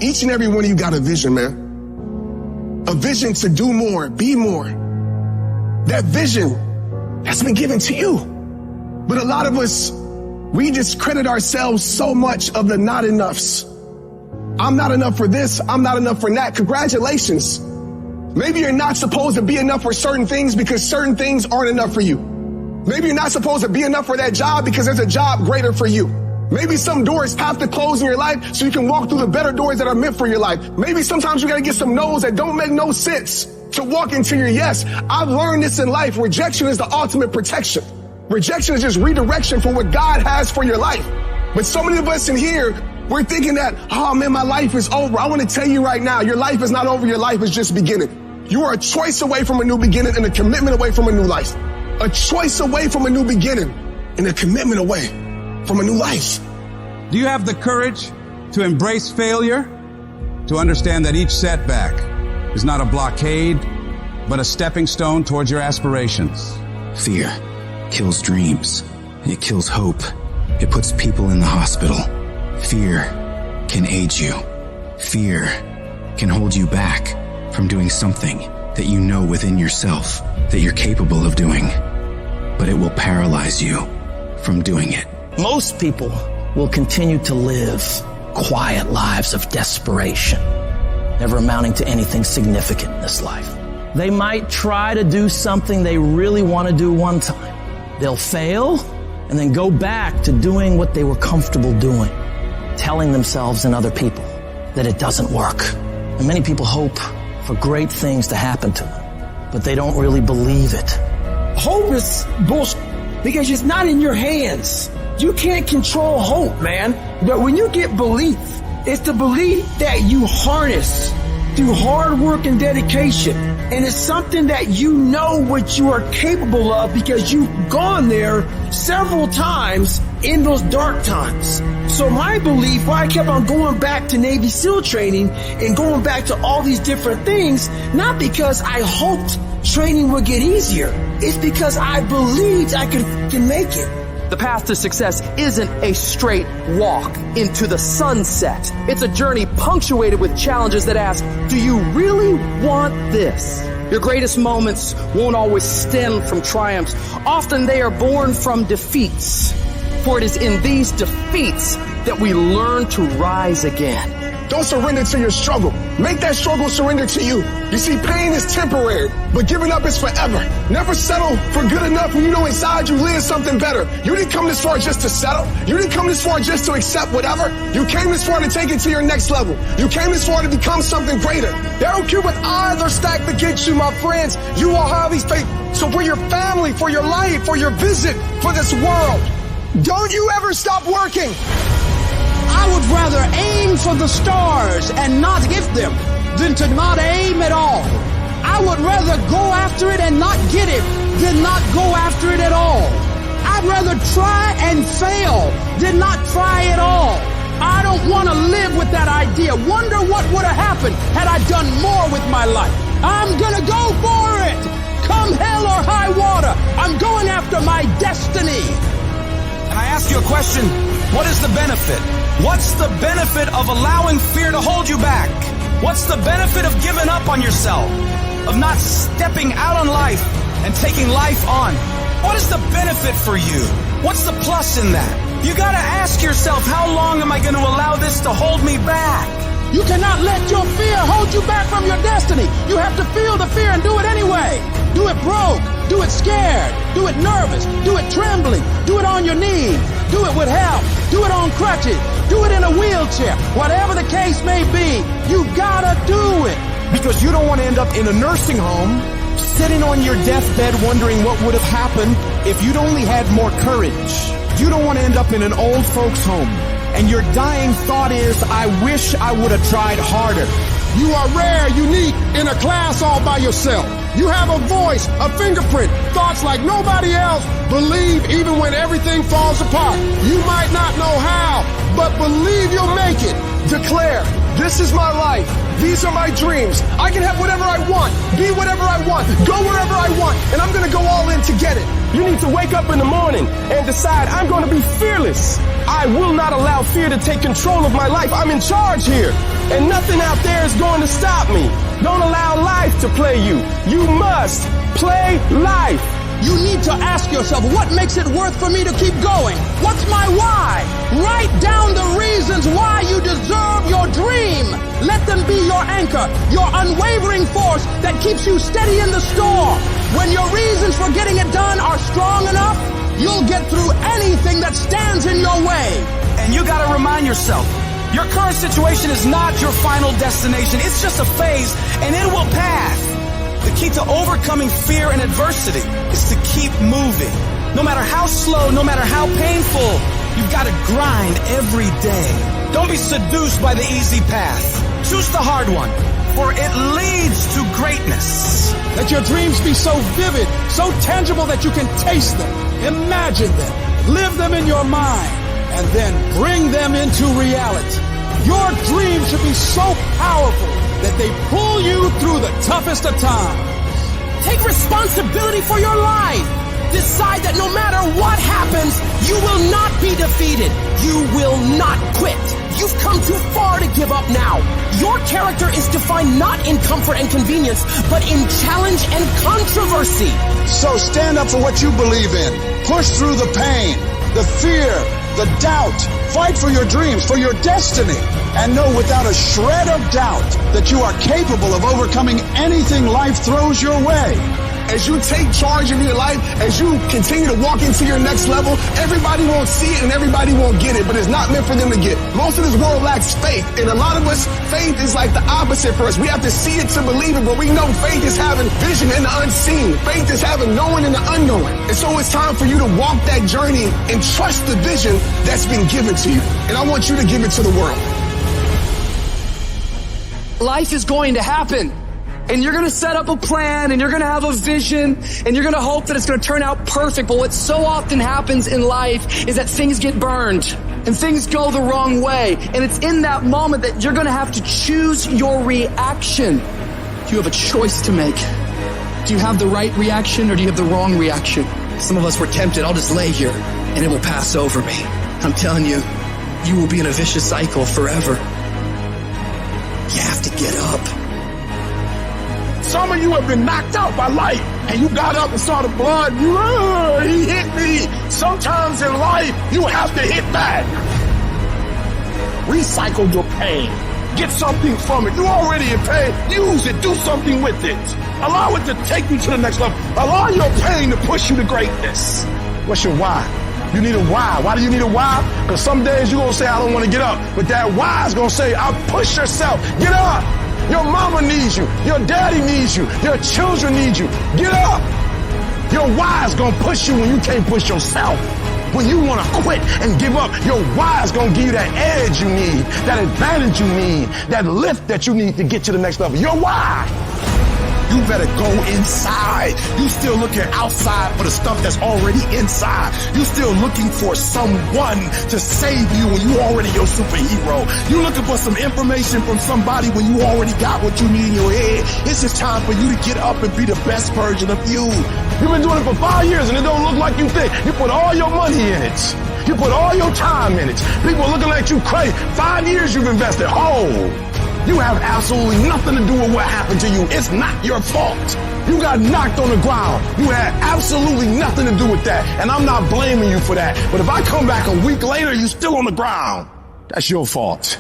Each and every one of you got a vision, man. A vision to do more, be more. That vision has been given to you. But a lot of us, we discredit ourselves so much of the not enoughs. I'm not enough for this. I'm not enough for that. Congratulations. Maybe you're not supposed to be enough for certain things because certain things aren't enough for you. Maybe you're not supposed to be enough for that job because there's a job greater for you. Maybe some doors have to close in your life so you can walk through the better doors that are meant for your life. Maybe sometimes you got to get some no's that don't make no sense to walk into your yes. I've learned this in life. Rejection is the ultimate protection. Rejection is just redirection for what God has for your life. But so many of us in here, we're thinking that, oh man, my life is over. I want to tell you right now, your life is not over. Your life is just beginning. You are a choice away from a new beginning and a commitment away from a new life. A choice away from a new beginning and a commitment away from a new life. Do you have the courage to embrace failure? To understand that each setback is not a blockade, but a stepping stone towards your aspirations? Fear kills dreams. It kills hope. It puts people in the hospital. Fear can age you. Fear can hold you back from doing something that you know within yourself that you're capable of doing, but it will paralyze you from doing it. Most people will continue to live quiet lives of desperation, never amounting to anything significant in this life. They might try to do something they really want to do one time. They'll fail and then go back to doing what they were comfortable doing, telling themselves and other people that it doesn't work. And many people hope for great things to happen to them, but they don't really believe it. Hope is bullshit because it's not in your hands. You can't control hope, man. But when you get belief, it's the belief that you harness through hard work and dedication. And it's something that you know what you are capable of because you've gone there several times in those dark times. So my belief, why I kept on going back to Navy SEAL training and going back to all these different things, not because I hoped training would get easier. It's because I believed I can make it. The path to success isn't a straight walk into the sunset. It's a journey punctuated with challenges that ask, do you really want this? Your greatest moments won't always stem from triumphs. Often they are born from defeats. For it is in these defeats that we learn to rise again. Don't surrender to your struggle. Make that struggle surrender to you. You see, pain is temporary, but giving up is forever. Never settle for good enough when you know inside you live something better. You didn't come this far just to settle. You didn't come this far just to accept whatever. You came this far to take it to your next level. You came this far to become something greater. They don't care what odds are stacked against you, my friends. You will have these faith. So for your family, for your life, for your visit, for this world, don't you ever stop working. I would rather aim for the stars and not hit them than to not aim at all. I would rather go after it and not get it than not go after it at all. I'd rather try and fail than not try at all. I don't want to live with that idea. Wonder what would have happened had I done more with my life. I'm gonna go for it. Come hell or high water, I'm going after my destiny. And I ask you a question, what is the benefit? What's the benefit of allowing fear to hold you back? What's the benefit of giving up on yourself? Of not stepping out on life and taking life on? What is the benefit for you? What's the plus in that? You gotta ask yourself, how long am I gonna allow this to hold me back? You cannot let your fear hold you back from your destiny. You have to feel the fear and do it anyway. Do it broke. Do it scared. Do it nervous. Do it trembling. Do it on your knees. Do it with help. Do it on crutches. Do it in a wheelchair. Whatever the case may be, you gotta do it. Because you don't want to end up in a nursing home, sitting on your deathbed wondering what would have happened if you'd only had more courage. You don't want to end up in an old folks home, and your dying thought is, I wish I would have tried harder. You are rare, unique, in a class all by yourself. You have a voice, a fingerprint, thoughts like nobody else. Believe even when everything falls apart. You might not know how, but believe you'll make it. Declare, This is my life. These are my dreams. I can have whatever I want, be whatever I want, go wherever I want, and I'm gonna go all in to get it. You need to wake up in the morning and decide I'm gonna be fearless. I will not allow fear to take control of my life. I'm in charge here, and nothing out there is going to stop me. Don't allow life to play you. You must play life. You need to ask yourself, what makes it worth for me to keep going? What's my why? Write down the reasons why you deserve your dream. Let them be your anchor, your unwavering force that keeps you steady in the storm. When your reasons for getting it done are strong enough, you'll get through anything that stands in your way. And you gotta remind yourself, your current situation is not your final destination. It's just a phase, and it will pass. The key to overcoming fear and adversity is to keep moving. No matter how slow, no matter how painful, you've got to grind every day. Don't be seduced by the easy path. Choose the hard one, for it leads to greatness. Let your dreams be so vivid, so tangible that you can taste them, imagine them, live them in your mind, and then bring them into reality. Your dreams should be so powerful that they pull you through the toughest of times. Take responsibility for your life. Decide that no matter what happens, you will not be defeated. You will not quit. You've come too far to give up now. Your character is defined not in comfort and convenience, but in challenge and controversy. So stand up for what you believe in. Push through the pain, the fear, the doubt. Fight for your dreams, for your destiny. And know without a shred of doubt that you are capable of overcoming anything life throws your way. As you take charge of your life, as you continue to walk into your next level, everybody won't see it and everybody won't get it, but it's not meant for them to get. Most of this world lacks faith, and a lot of us, faith is like the opposite for us. We have to see it to believe it, but we know faith is having vision in the unseen. Faith is having knowing in the unknown. And so it's time for you to walk that journey and trust the vision that's been given to you. And I want you to give it to the world. Life is going to happen. And you're going to set up a plan, and you're going to have a vision, and you're going to hope that it's going to turn out perfect. But what so often happens in life is that things get burned and things go the wrong way. And it's in that moment that you're going to have to choose your reaction. You have a choice to make. Do you have the right reaction or do you have the wrong reaction? Some of us were tempted, I'll just lay here and it will pass over me. I'm telling you, you will be in a vicious cycle forever. You have to get up. Some of you have been knocked out by life, and you got up and saw the blood. He hit me. Sometimes in life, you have to hit back. Recycle your pain. Get something from it. You already in pain. Use it. Do something with it. Allow it to take you to the next level. Allow your pain to push you to greatness. What's your why? You need a why. Why do you need a why? Because some days you're going to say, I don't want to get up. But that why is going to say, I'll push yourself. Get up. Your mama needs you. Your daddy needs you. Your children need you. Get up. Your why is going to push you when you can't push yourself. When you want to quit and give up, your why is going to give you that edge you need, that advantage you need, that lift that you need to get to the next level. Your why. You better go inside. You still looking outside for the stuff that's already inside. You still looking for someone to save you when you already your superhero. You looking for some information from somebody when you already got what you need in your head. It's just time for you to get up and be the best version of you. You've been doing it for 5 years and it don't look like you think. You put all your money in it. You put all your time in it. People are looking at you crazy. 5 years you've invested whole. You have absolutely nothing to do with what happened to you. It's not your fault. You got knocked on the ground. You had absolutely nothing to do with that. And I'm not blaming you for that. But if I come back a week later, you're still on the ground. That's your fault.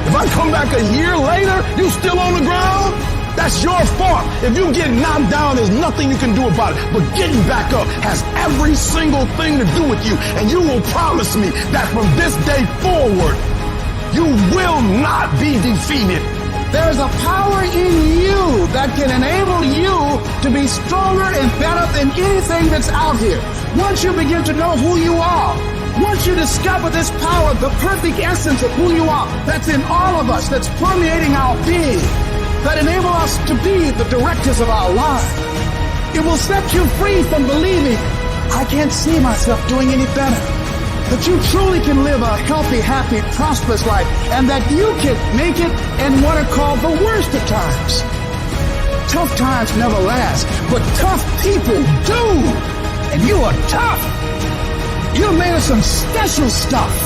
If I come back a year later, you still on the ground, that's your fault. If you get knocked down, there's nothing you can do about it. But getting back up has every single thing to do with you. And you will promise me that from this day forward, you will not be defeated. There's a power in you that can enable you to be stronger and better than anything that's out here. Once you begin to know who you are, once you discover this power, the perfect essence of who you are, that's in all of us, that's permeating our being, that enable us to be the directors of our lives. It will set you free from believing, I can't see myself doing any better. that you truly can live a healthy, happy, prosperous life, and that you can make it in what are called the worst of times. Tough times never last, but tough people do. And you are tough. You're made of some special stuff.